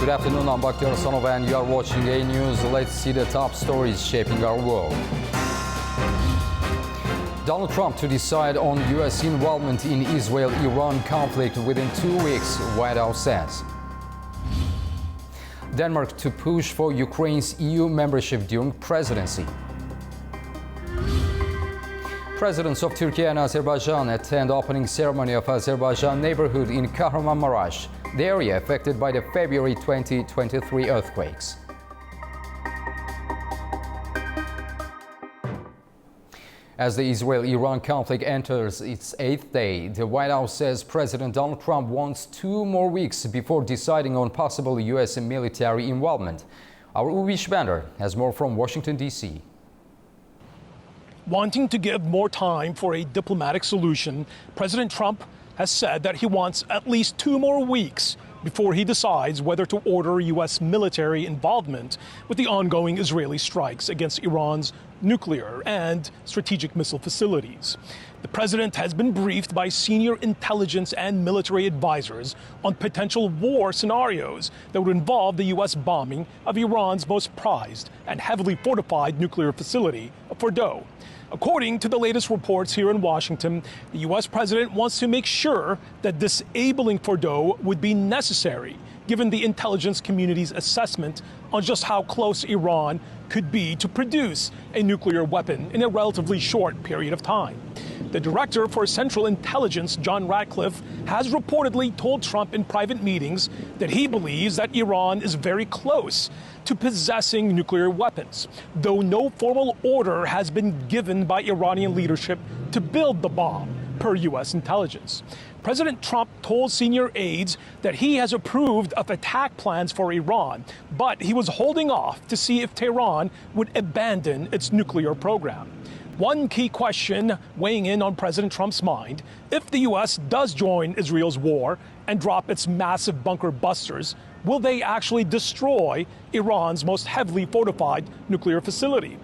Good afternoon, I'm Bakhtiar Sanov and you are watching AnewZ. Let's see the top stories shaping our world. Donald Trump to decide on U.S. involvement in Israel-Iran conflict within 2 weeks, White House says. Denmark to push for Ukraine's EU membership during presidency. Presidents of Turkey and Azerbaijan attend opening ceremony of Azerbaijan neighbourhood in Kahramanmaraş, the area affected by the February 2023 earthquakes. As the Israel-Iran conflict enters its 8th day, the White House says President Donald Trump wants 2 more weeks before deciding on possible U.S. military involvement. Our Ubish Bender has more from Washington, D.C. Wanting to give more time for a diplomatic solution, President Trump has said that he wants at least 2 more weeks before he decides whether to order U.S. military involvement with the ongoing Israeli strikes against Iran's nuclear and strategic missile facilities. The president has been briefed by senior intelligence and military advisors on potential war scenarios that would involve the U.S. bombing of Iran's most prized and heavily fortified nuclear facility, Fordow. According to the latest reports here in Washington, the U.S. president wants to make sure that disabling Fordow would be necessary, given the intelligence community's assessment on just how close Iran could be to produce a nuclear weapon in a relatively short period of time. The director for Central Intelligence, John Ratcliffe, has reportedly told Trump in private meetings that he believes that Iran is very close to possessing nuclear weapons, though no formal order has been given by Iranian leadership to build the bomb, per U.S. intelligence. President Trump told senior aides that he has approved of attack plans for Iran, but he was holding off to see if Tehran would abandon its nuclear program. One key question weighing in on President Trump's mind: if the U.S. does join Israel's war and drop its massive bunker busters, will they actually destroy Iran's most heavily fortified nuclear facility?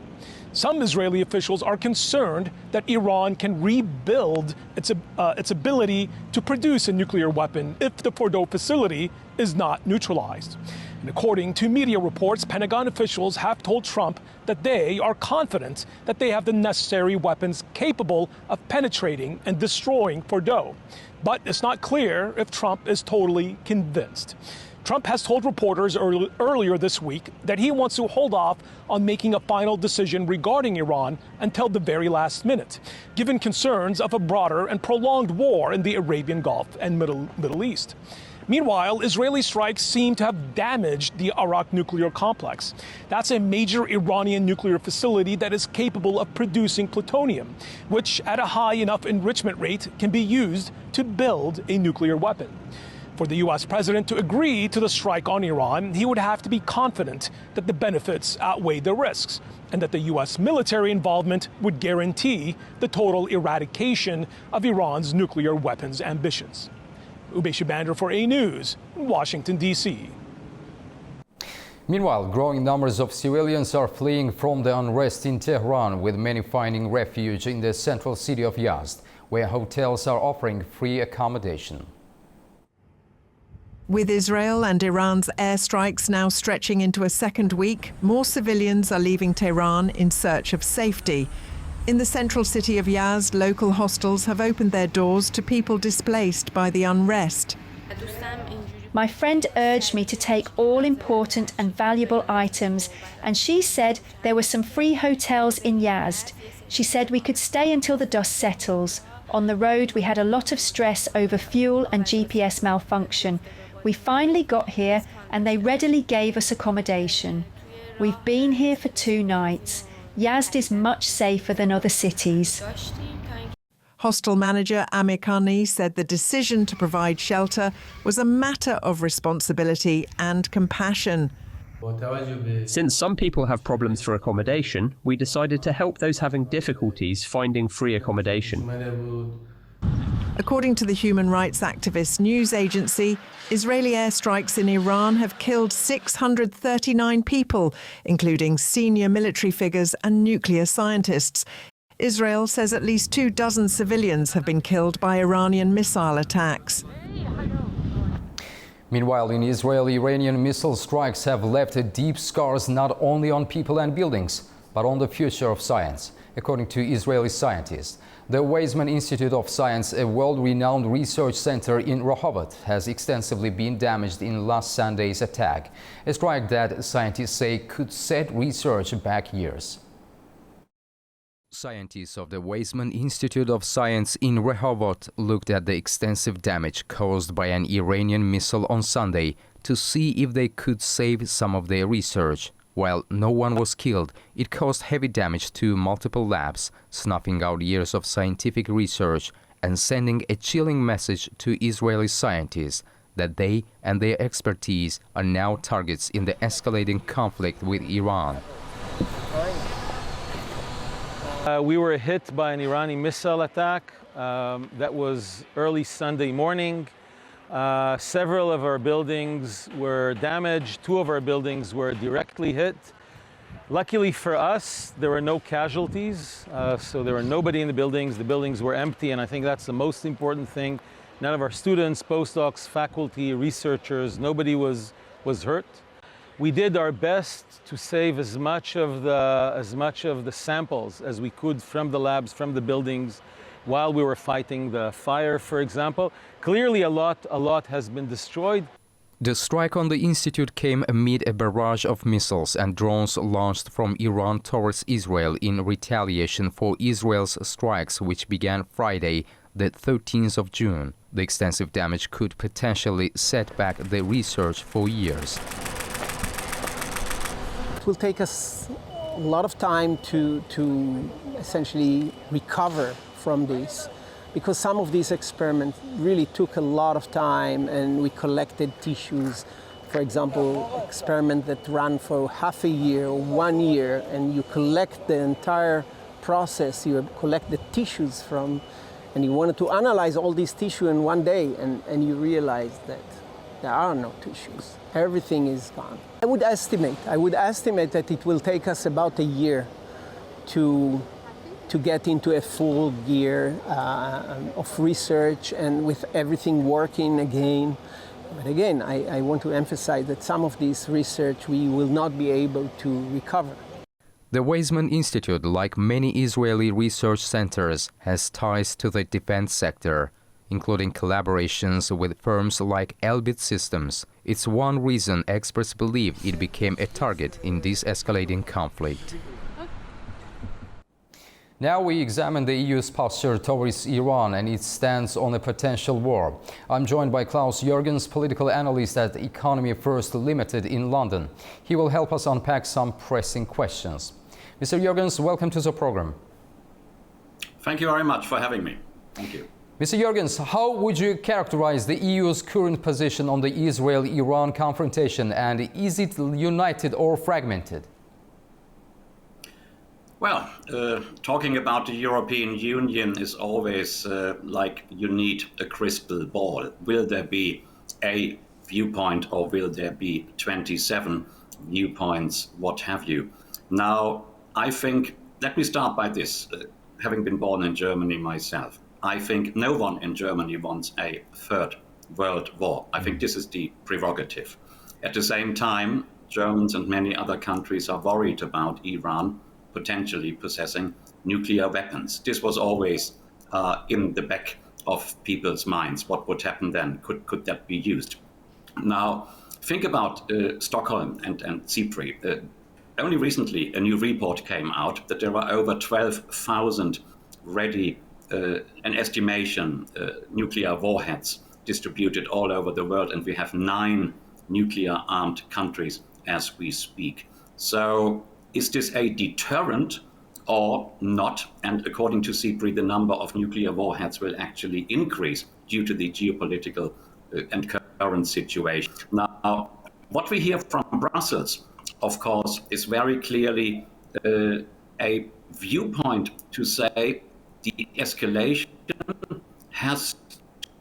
Some Israeli officials are concerned that Iran can rebuild its ability to produce a nuclear weapon if the Fordow facility is not neutralized. And according to media reports, Pentagon officials have told Trump that they are confident that they have the necessary weapons capable of penetrating and destroying Fordow. But it's not clear if Trump is totally convinced. Trump has told reporters earlier this week that he wants to hold off on making a final decision regarding Iran until the very last minute, given concerns of a broader and prolonged war in the Arabian Gulf and Middle East. Meanwhile, Israeli strikes seem to have damaged the Arak nuclear complex. That's a major Iranian nuclear facility that is capable of producing plutonium, which at a high enough enrichment rate can be used to build a nuclear weapon. For the U.S. president to agree to the strike on Iran, he would have to be confident that the benefits outweigh the risks and that the U.S. military involvement would guarantee the total eradication of Iran's nuclear weapons ambitions. Ubesh Bander for AnewZ, Washington, D.C. Meanwhile, growing numbers of civilians are fleeing from the unrest in Tehran, with many finding refuge in the central city of Yazd, where hotels are offering free accommodation. With Israel and Iran's airstrikes now stretching into a second week, more civilians are leaving Tehran in search of safety. In the central city of Yazd, local hostels have opened their doors to people displaced by the unrest. My friend urged me to take all important and valuable items, and she said there were some free hotels in Yazd. She said we could stay until the dust settles. On the road, we had a lot of stress over fuel and GPS malfunction. We finally got here and they readily gave us accommodation. We've been here for 2 nights. Yazd is much safer than other cities. Hostel manager Amir Khani said the decision to provide shelter was a matter of responsibility and compassion. Since some people have problems for accommodation, we decided to help those having difficulties finding free accommodation. According to the human rights activist news agency, Israeli airstrikes in Iran have killed 639 people, including senior military figures and nuclear scientists. Israel says at least 24 civilians have been killed by Iranian missile attacks. Meanwhile, in Israel, Iranian missile strikes have left deep scars not only on people and buildings, but on the future of science, according to Israeli scientists. The Weizmann Institute of Science, a world-renowned research center in Rehovot, has extensively been damaged in last Sunday's attack, a strike that scientists say could set research back years. Scientists of the Weizmann Institute of Science in Rehovot looked at the extensive damage caused by an Iranian missile on Sunday to see if they could save some of their research. While no one was killed, it caused heavy damage to multiple labs, snuffing out years of scientific research and sending a chilling message to Israeli scientists that they and their expertise are now targets in the escalating conflict with Iran. We were hit by an Iranian missile attack that was early Sunday morning. Several of our buildings were damaged. 2 of our buildings were directly hit. Luckily for us, there were no casualties, so there were nobody in the buildings. The buildings were empty, and I think that's the most important thing. None of our students, postdocs, faculty, researchers, nobody was hurt. We did our best to save as much of the samples as we could from the labs, from the buildings, while we were fighting the fire, for example. Clearly, a lot has been destroyed. The strike on the institute came amid a barrage of missiles and drones launched from Iran towards Israel in retaliation for Israel's strikes, which began Friday, the 13th of June. The extensive damage could potentially set back the research for years. It will take us a lot of time to essentially recover from this, because some of these experiments really took a lot of time, and we collected tissues. For example, experiment that ran for half a year or 1 year, and you collect the entire process, you collect the tissues from, and you wanted to analyze all these tissue in one day, and you realize that there are no tissues. Everything is gone. I would estimate that it will take us about a year to get into a full gear of research and with everything working again. But again, I want to emphasize that some of this research we will not be able to recover. The Weizmann Institute, like many Israeli research centers, has ties to the defense sector, including collaborations with firms like Elbit Systems. It's one reason experts believe it became a target in this escalating conflict. Now we examine the EU's posture towards Iran and its stance on a potential war. I'm joined by Klaus Jürgens, political analyst at Economy First Limited in London. He will help us unpack some pressing questions. Mr. Jürgens, welcome to the program. Thank you very much for having me. Thank you. Mr. Jürgens, how would you characterize the EU's current position on the Israel-Iran confrontation, and is it united or fragmented? Well, talking about the European Union is always like you need a crystal ball. Will there be a viewpoint, or will there be 27 viewpoints, what have you? Now, I think, let me start by this. Having been born in Germany myself, I think no one in Germany wants a third world war. I think this is the prerogative. At the same time, Germans and many other countries are worried about Iran potentially possessing nuclear weapons. This was always in the back of people's minds. What would happen then? Could that be used? Now, think about Stockholm and CIPRI. Only recently, a new report came out that there are over 12,000 ready, an estimation, nuclear warheads distributed all over the world, and we have 9 nuclear-armed countries as we speak. So, is this a deterrent or not? And according to CIPRI, the number of nuclear warheads will actually increase due to the geopolitical and current situation. Now, what we hear from Brussels, of course, is very clearly a viewpoint to say the escalation has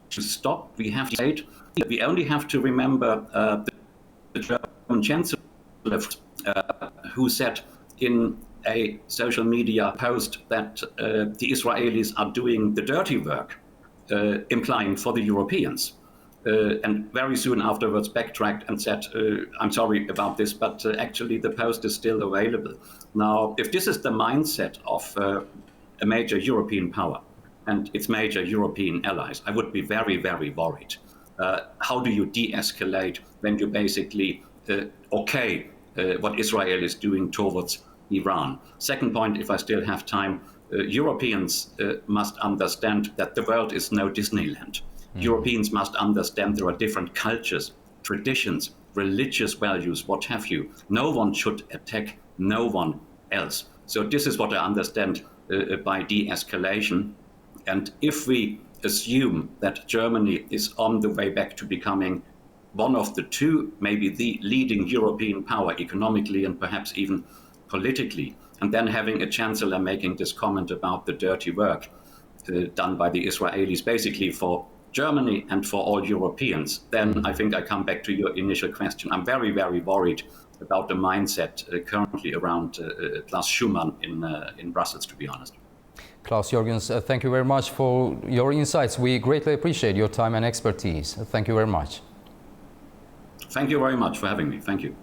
to stop. We have to say it. We only have to remember the German Chancellor, who said in a social media post that the Israelis are doing the dirty work, implying for the Europeans. and very soon afterwards backtracked and said, I'm sorry about this, but actually the post is still available. Now, if this is the mindset of a major European power and its major European allies, I would be very, very worried. How do you de-escalate when you basically what Israel is doing towards Iran? Second point, if I still have time, Europeans must understand that the world is no Disneyland. Europeans must understand there are different cultures, traditions, religious values, what have you. No one should attack no one else. So this is what I understand by de-escalation. And if we assume that Germany is on the way back to becoming one of the two, maybe the leading European power economically and perhaps even politically, and then having a chancellor making this comment about the dirty work done by the Israelis, basically for Germany and for all Europeans, then I think I come back to your initial question. I'm very, very worried about the mindset currently around Klaus Schumann in Brussels, to be honest. Klaus Jürgens, thank you very much for your insights. We greatly appreciate your time and expertise. Thank you very much. Thank you very much for having me. Thank you.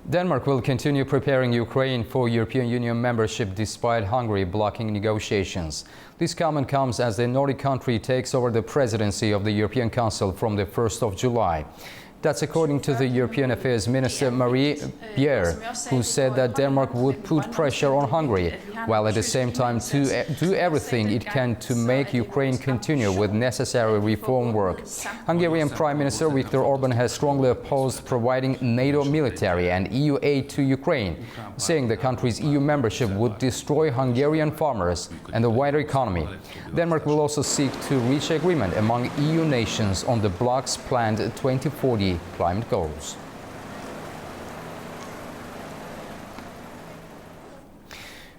Denmark will continue preparing Ukraine for European Union membership despite Hungary blocking negotiations. This comment comes as the Nordic country takes over the presidency of the European Council from the 1st of July. That's according to the European Affairs Minister Marie Bjerre, who said that Denmark would put pressure on Hungary, while at the same time to do everything it can to make Ukraine continue with necessary reform work. Hungarian Prime Minister Viktor Orban has strongly opposed providing NATO military and EU aid to Ukraine, saying the country's EU membership would destroy Hungarian farmers and the wider economy. Denmark will also seek to reach agreement among EU nations on the bloc's planned 2040 climate goals.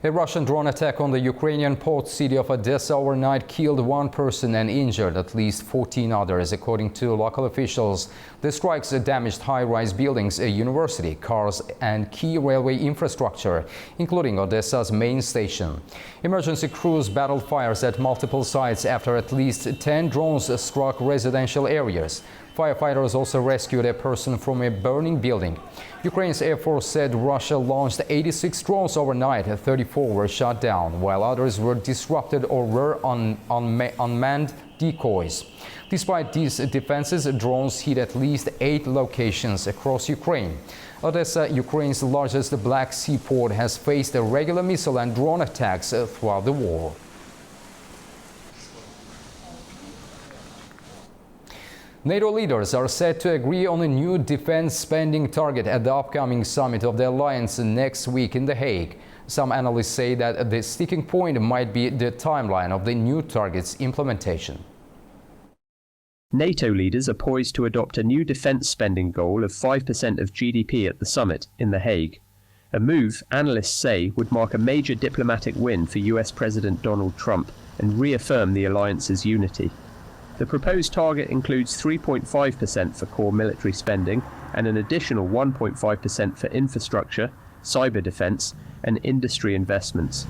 A Russian drone attack on the Ukrainian port city of Odessa overnight killed one person and injured at least 14 others, according to local officials. The strikes damaged high-rise buildings, a university, cars and key railway infrastructure, including Odessa's main station. Emergency crews battled fires at multiple sites after at least 10 drones struck residential areas. Firefighters also rescued a person from a burning building. Ukraine's Air Force said Russia launched 86 drones overnight. 34 were shot down, while others were disrupted or were unmanned decoys. Despite these defenses, drones hit at least 8 locations across Ukraine. Odessa, Ukraine's largest Black Sea port, has faced regular missile and drone attacks throughout the war. NATO leaders are set to agree on a new defense spending target at the upcoming summit of the alliance next week in The Hague. Some analysts say that the sticking point might be the timeline of the new target's implementation. NATO leaders are poised to adopt a new defence spending goal of 5% of GDP at the summit in The Hague. A move, analysts say, would mark a major diplomatic win for US President Donald Trump and reaffirm the alliance's unity. The proposed target includes 3.5% for core military spending and an additional 1.5% for infrastructure, cyber defence and industry investments.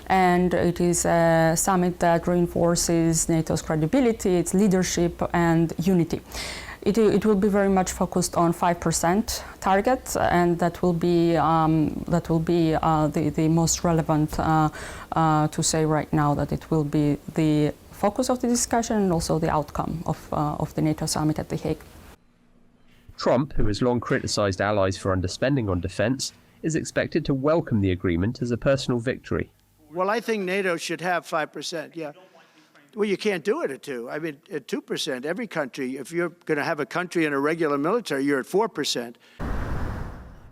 And it is a summit that reinforces NATO's credibility, its leadership and unity. It will be very much focused on 5% target, and that will be the most relevant to say right now, that it will be the focus of the discussion and also the outcome of the NATO summit at The Hague. Trump, who has long criticised allies for underspending on defence, is expected to welcome the agreement as a personal victory. Well, I think NATO should have 5%, yeah. Well, you can't do it at 2%. I mean, at 2%, every country, if you're going to have a country in a regular military, you're at 4%.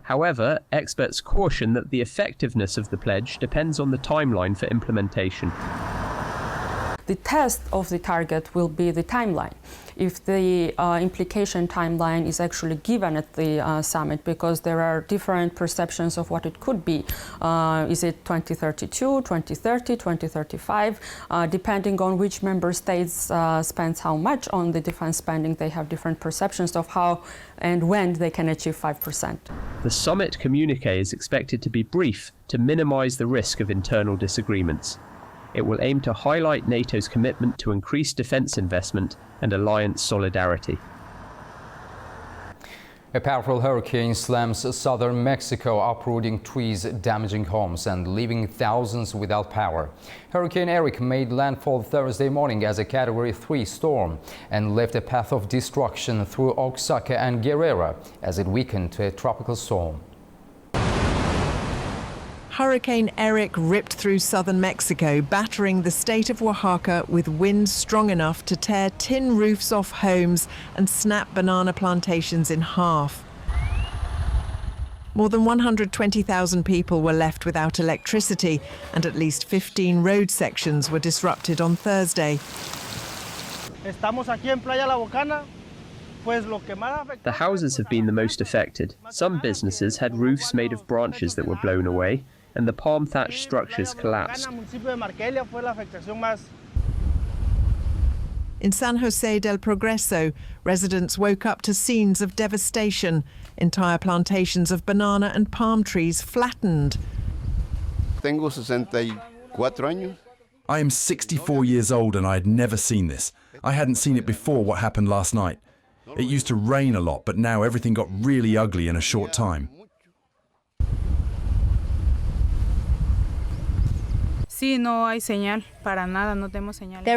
However, experts caution that the effectiveness of the pledge depends on the timeline for implementation. The test of the target will be the timeline. If the implication timeline is actually given at the summit, because there are different perceptions of what it could be. Is it 2032, 2030, 2035? Depending on which member states spends how much on the defense spending, they have different perceptions of how and when they can achieve 5%. The summit communique is expected to be brief to minimize the risk of internal disagreements. It will aim to highlight NATO's commitment to increase defence investment and alliance solidarity. A powerful hurricane slams southern Mexico, uprooting trees, damaging homes and leaving thousands without power. Hurricane Eric made landfall Thursday morning as a Category 3 storm and left a path of destruction through Oaxaca and Guerrero as it weakened to a tropical storm. Hurricane Eric ripped through southern Mexico, battering the state of Oaxaca with winds strong enough to tear tin roofs off homes and snap banana plantations in half. More than 120,000 people were left without electricity, and at least 15 road sections were disrupted on Thursday. The houses have been the most affected. Some businesses had roofs made of branches that were blown away, and the palm thatched structures collapsed. In San Jose del Progreso, residents woke up to scenes of devastation. Entire plantations of banana and palm trees flattened. Tengo 64 años. I am 64 years old and I had never seen this. I hadn't seen it before what happened last night. It used to rain a lot, but now everything got really ugly in a short time. There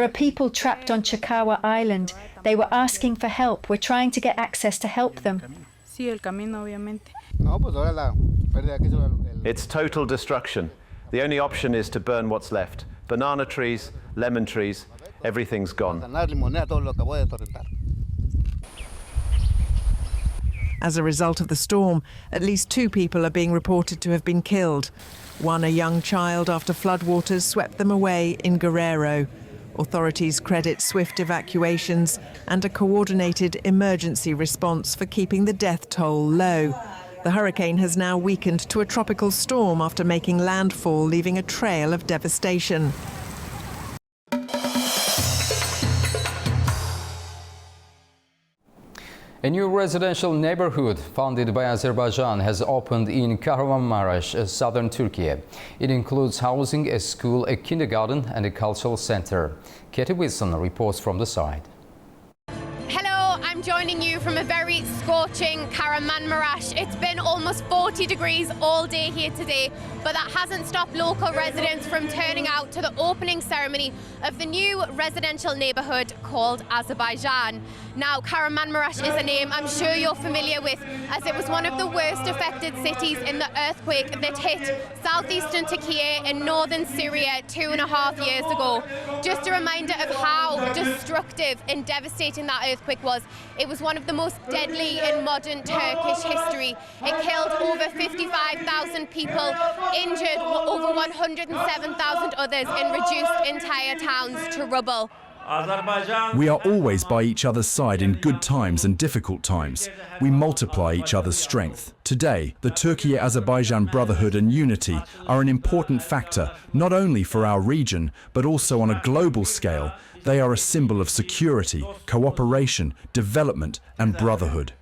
are people trapped on Chacagua Island. They were asking for help. We're trying to get access to help them. It's total destruction. The only option is to burn what's left. Banana trees, lemon trees, everything's gone. As a result of the storm, at least 2 people are being reported to have been killed. One a young child after floodwaters swept them away in Guerrero. Authorities credit swift evacuations and a coordinated emergency response for keeping the death toll low. The hurricane has now weakened to a tropical storm after making landfall, leaving a trail of devastation. A new residential neighborhood funded by Azerbaijan has opened in Kahramanmaraş, southern Turkey. It includes housing, a school, a kindergarten and a cultural center. Katie Wilson reports from the site. I'm joining you from a very scorching Kahramanmaraş. It's been almost 40 degrees all day here today, but that hasn't stopped local residents from turning out to the opening ceremony of the new residential neighbourhood called Azerbaijan. Now, Kahramanmaraş is a name I'm sure you're familiar with, as it was one of the worst affected cities in the earthquake that hit southeastern Turkey and northern Syria 2.5 years ago. Just a reminder of how destructive and devastating that earthquake was. It was one of the most deadly in modern Turkish history. It killed over 55,000 people, injured over 107,000 others, and reduced entire towns to rubble. We are always by each other's side in good times and difficult times. We multiply each other's strength. Today, the Turkey-Azerbaijan brotherhood and unity are an important factor, not only for our region, but also on a global scale. They are a symbol of security, cooperation, development and brotherhood.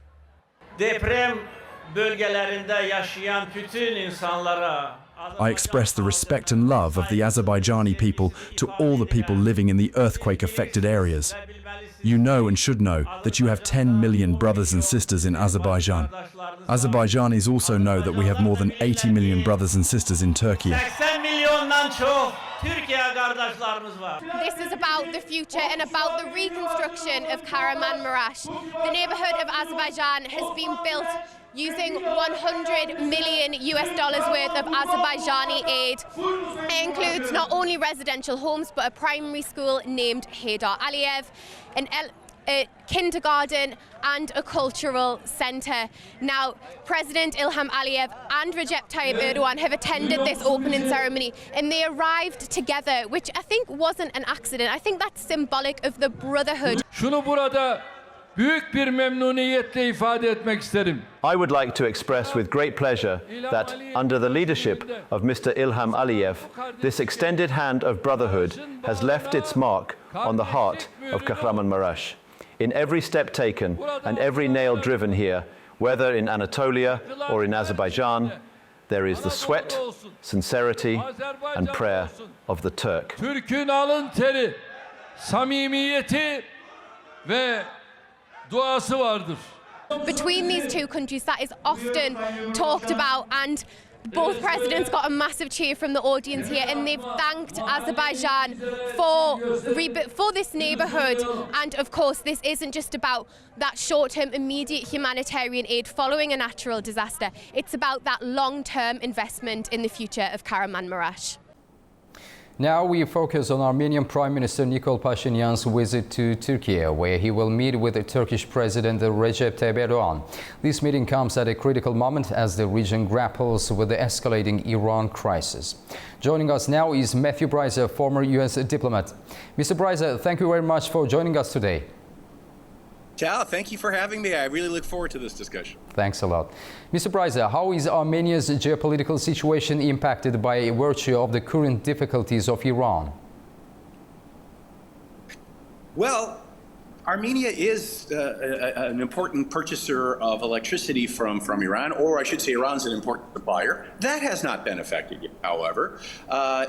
I express the respect and love of the Azerbaijani people to all the people living in the earthquake-affected areas. You know and should know that you have 10 million brothers and sisters in Azerbaijan. Azerbaijanis also know that we have more than 80 million brothers and sisters in Turkey. This is about the future and about the reconstruction of Kahramanmaraş. The neighbourhood of Azerbaijan has been built using $100 million worth of Azerbaijani aid. It includes not only residential homes but a primary school named Haydar Aliyev, a kindergarten and a cultural centre. Now, President Ilham Aliyev and Recep Tayyip Erdogan have attended this opening ceremony, and they arrived together, which I think wasn't an accident. I think that's symbolic of the brotherhood. I would like to express with great pleasure that under the leadership of Mr. Ilham Aliyev, this extended hand of brotherhood has left its mark on the heart of Kahramanmaraş. In every step taken and every nail driven here, whether in Anatolia or in Azerbaijan, there is the sweat, sincerity, and prayer of the Turk. Türk'ün alın teri, samimiyeti ve duası vardır. Between these two countries, that is often talked about, and both presidents got a massive cheer from the audience here, and they've thanked Azerbaijan for this neighbourhood. And of course, this isn't just about that short-term immediate humanitarian aid following a natural disaster. It's about that long-term investment in the future of Kahramanmaraş. Now we focus on Armenian Prime Minister Nikol Pashinyan's visit to Turkey, where he will meet with the Turkish President Recep Tayyip Erdogan. This meeting comes at a critical moment as the region grapples with the escalating Iran crisis. Joining us now is Matthew Bryzer, former U.S. diplomat. Mr. Bryzer, thank you very much for joining us today. Ciao, thank you for having me. I really look forward to this discussion. Thanks a lot. Mr. Bryzer, how is Armenia's geopolitical situation impacted by virtue of the current difficulties of Iran? Well, Armenia is an important purchaser of electricity from Iran, or I should say Iran's an important supplier. That has not been affected yet, however.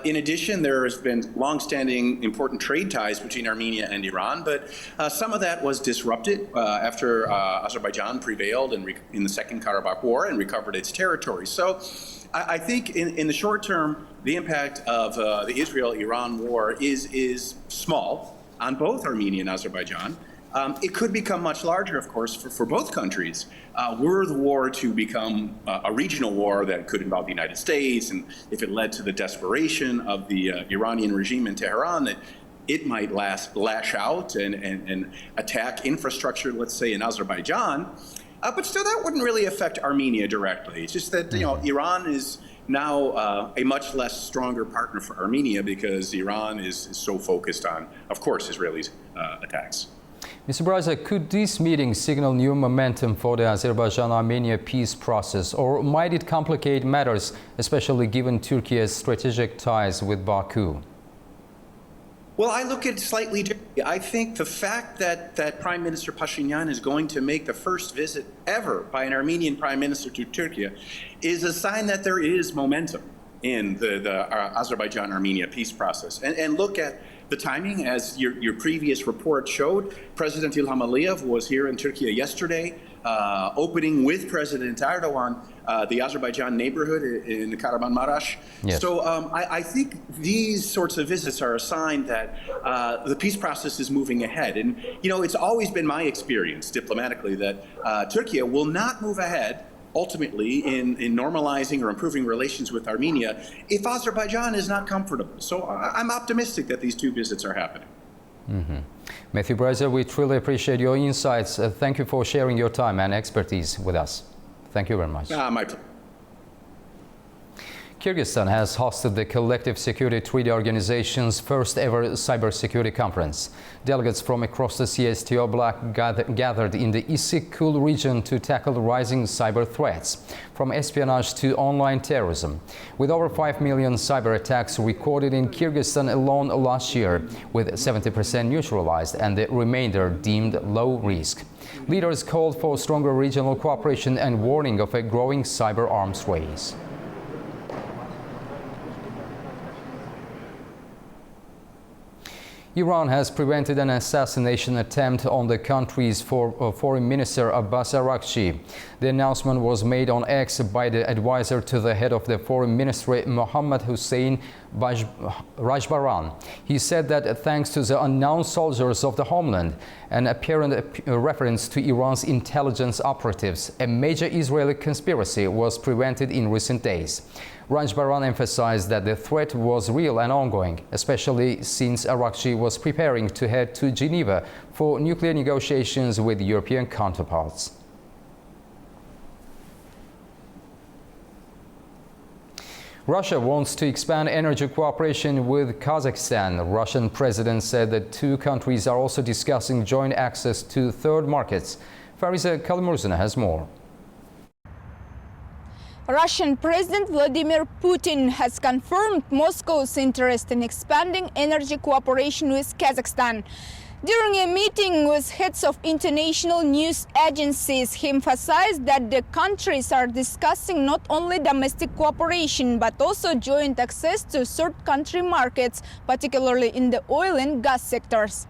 In addition, there has been long-standing important trade ties between Armenia and Iran, but some of that was disrupted after Azerbaijan prevailed in the Second Karabakh War and recovered its territory. So I think in the short term, the impact of the Israel-Iran war is small on both Armenia and Azerbaijan. It could become much larger, of course, for both countries. Were the war to become a regional war that could involve the United States, and if it led to the desperation of the Iranian regime in Tehran, that it might lash out and attack infrastructure, let's say, in Azerbaijan. But still, that wouldn't really affect Armenia directly. It's just that, Iran is now a much less stronger partner for Armenia because Iran is so focused on, of course, Israelis' attacks. Mr. Bryzer, could this meeting signal new momentum for the Azerbaijan-Armenia peace process, or might it complicate matters, especially given Turkey's strategic ties with Baku? Well, I look at it slightly differently. I think the fact that Prime Minister Pashinyan is going to make the first visit ever by an Armenian Prime Minister to Turkey is a sign that there is momentum in the Azerbaijan-Armenia peace process. And look at the timing, as your previous report showed. President Ilham Aliyev was here in Turkey yesterday, opening with President Erdogan the Azerbaijan neighborhood in Kahramanmaraş. Yes. So I think these sorts of visits are a sign that the peace process is moving ahead. And, it's always been my experience diplomatically that Turkey will not move ahead ultimately in normalizing or improving relations with Armenia if Azerbaijan is not comfortable. So I'm optimistic that these two visits are happening. Mm-hmm. Matthew Bryzer, we truly appreciate your insights. Thank you for sharing your time and expertise with us. Thank you very much. My pleasure. Kyrgyzstan has hosted the Collective Security Treaty Organization's first ever cybersecurity conference. Delegates from across the CSTO bloc gathered in the Issyk-Kul region to tackle rising cyber threats, from espionage to online terrorism. With over 5 million cyber attacks recorded in Kyrgyzstan alone last year, with 70% neutralized and the remainder deemed low risk. Leaders called for stronger regional cooperation and warning of a growing cyber arms race. Iran has prevented an assassination attempt on the country's Foreign Minister Abbas Araghchi. The announcement was made on X by the advisor to the head of the Foreign Ministry, Mohammad Hussein Rajbaran. He said that thanks to the unknown soldiers of the homeland, an apparent reference to Iran's intelligence operatives, a major Israeli conspiracy was prevented in recent days. Rajbaran emphasized that the threat was real and ongoing, especially since Araghchi was preparing to head to Geneva for nuclear negotiations with European counterparts. Russia wants to expand energy cooperation with Kazakhstan. The Russian president said that two countries are also discussing joint access to third markets. Fariza Kalimurzina has more. Russian President Vladimir Putin has confirmed Moscow's interest in expanding energy cooperation with Kazakhstan. During a meeting with heads of international news agencies, he emphasized that the countries are discussing not only domestic cooperation, but also joint access to third country markets, particularly in the oil and gas sectors.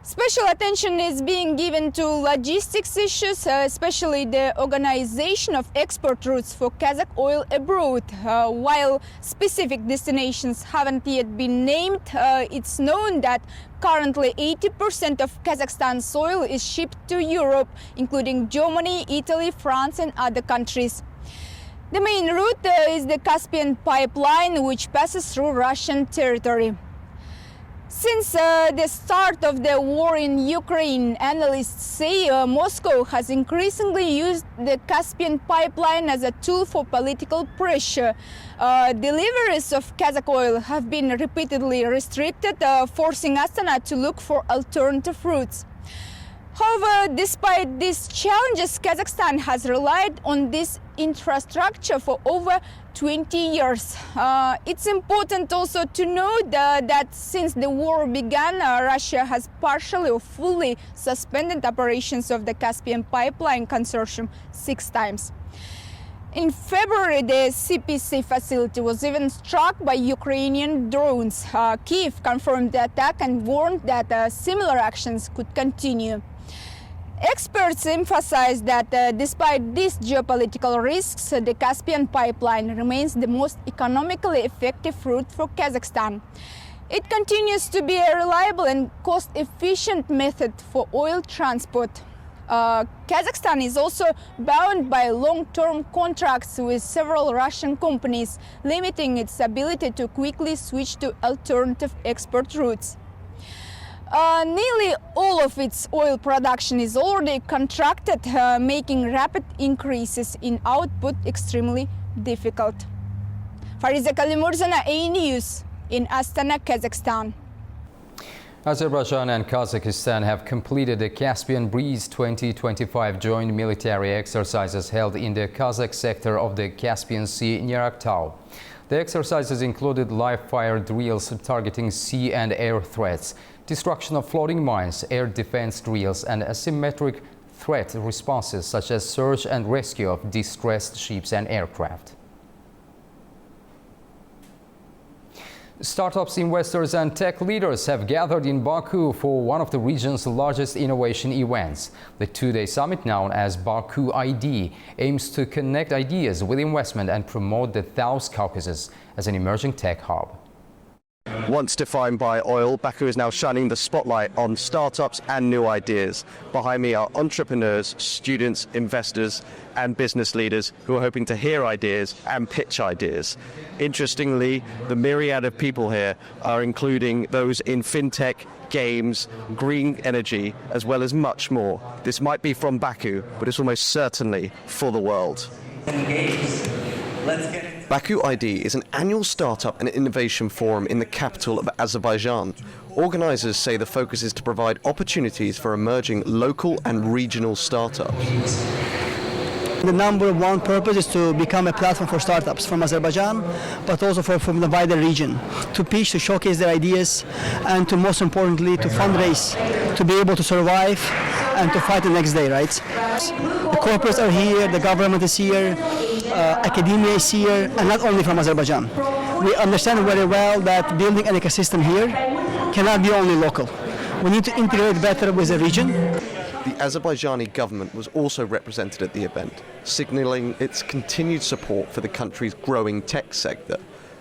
Special attention is being given to logistics issues, especially the organization of export routes for Kazakh oil abroad. While specific destinations haven't yet been named, it's known that currently 80% of Kazakhstan's oil is shipped to Europe, including Germany, Italy, France and other countries. The main route is the Caspian pipeline, which passes through Russian territory. Since the start of the war in Ukraine, analysts say Moscow has increasingly used the Caspian pipeline as a tool for political pressure. Deliveries of Kazakh oil have been repeatedly restricted, forcing Astana to look for alternative routes. However, despite these challenges, Kazakhstan has relied on this infrastructure for over 20 years. It's important also to note that since the war began, Russia has partially or fully suspended operations of the Caspian Pipeline Consortium 6 times. In February, the CPC facility was even struck by Ukrainian drones. Kyiv confirmed the attack and warned that similar actions could continue. Experts emphasize that despite these geopolitical risks, the Caspian pipeline remains the most economically effective route for Kazakhstan. It continues to be a reliable and cost-efficient method for oil transport. Kazakhstan is also bound by long-term contracts with several Russian companies, limiting its ability to quickly switch to alternative export routes. Nearly all of its oil production is already contracted, making rapid increases in output extremely difficult. Fariza Kalimurzana, AnewZ in Astana, Kazakhstan. Azerbaijan and Kazakhstan have completed the Caspian Breeze 2025 joint military exercises held in the Kazakh sector of the Caspian Sea near Aktau. The exercises included live-fire drills targeting sea and air threats, destruction of floating mines, air defense drills, and asymmetric threat responses such as search and rescue of distressed ships and aircraft. Startups, investors and tech leaders have gathered in Baku for one of the region's largest innovation events. The two-day summit, known as Baku ID, aims to connect ideas with investment and promote the South Caucasus as an emerging tech hub. Once defined by oil, Baku is now shining the spotlight on startups and new ideas. Behind me are entrepreneurs, students, investors and business leaders who are hoping to hear ideas and pitch ideas. Interestingly, the myriad of people here are including those in fintech, games, green energy, as well as much more. This might be from Baku, but it's almost certainly for the world. Baku ID is an annual startup and innovation forum in the capital of Azerbaijan. Organisers say the focus is to provide opportunities for emerging local and regional startups. The number one purpose is to become a platform for startups from Azerbaijan, but also from the wider region, to pitch, to showcase their ideas, and to, most importantly, to fundraise, to be able to survive and to fight the next day, right? The corporates are here, the government is here, academia is here, and not only from Azerbaijan. We understand very well that building an ecosystem here cannot be only local. We need to integrate better with the region. The Azerbaijani government was also represented at the event, signalling its continued support for the country's growing tech sector.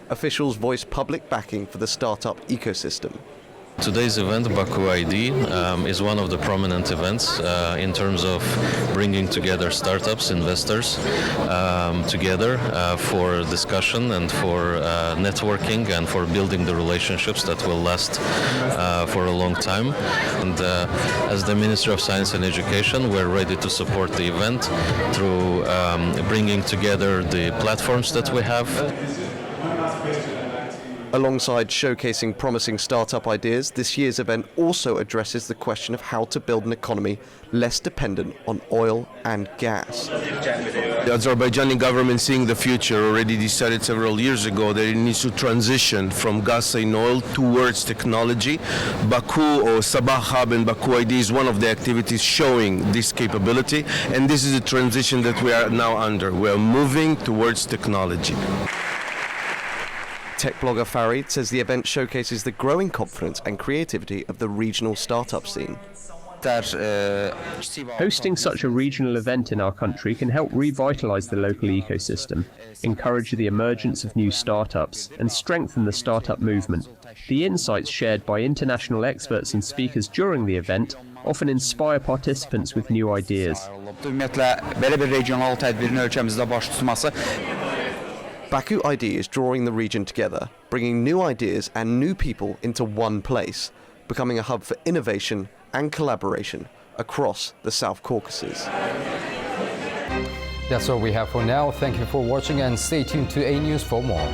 Officials voiced public backing for the startup ecosystem. Today's event, Baku ID, is one of the prominent events in terms of bringing together startups, investors together for discussion and for networking and for building the relationships that will last for a long time. And as the Ministry of Science and Education, we're ready to support the event through bringing together the platforms that we have. Alongside showcasing promising startup ideas, this year's event also addresses the question of how to build an economy less dependent on oil and gas. The Azerbaijani government, seeing the future, already decided several years ago that it needs to transition from gas and oil towards technology. Baku or Sabah Hub and Baku ID is one of the activities showing this capability, and this is a transition that we are now under. We are moving towards technology. Tech blogger Farid says the event showcases the growing confidence and creativity of the regional startup scene. Hosting such a regional event in our country can help revitalise the local ecosystem, encourage the emergence of new startups, and strengthen the startup movement. The insights shared by international experts and speakers during the event often inspire participants with new ideas. Baku ID is drawing the region together, bringing new ideas and new people into one place, becoming a hub for innovation and collaboration across the South Caucasus. That's all we have for now. Thank you for watching and stay tuned to AnewZ for more.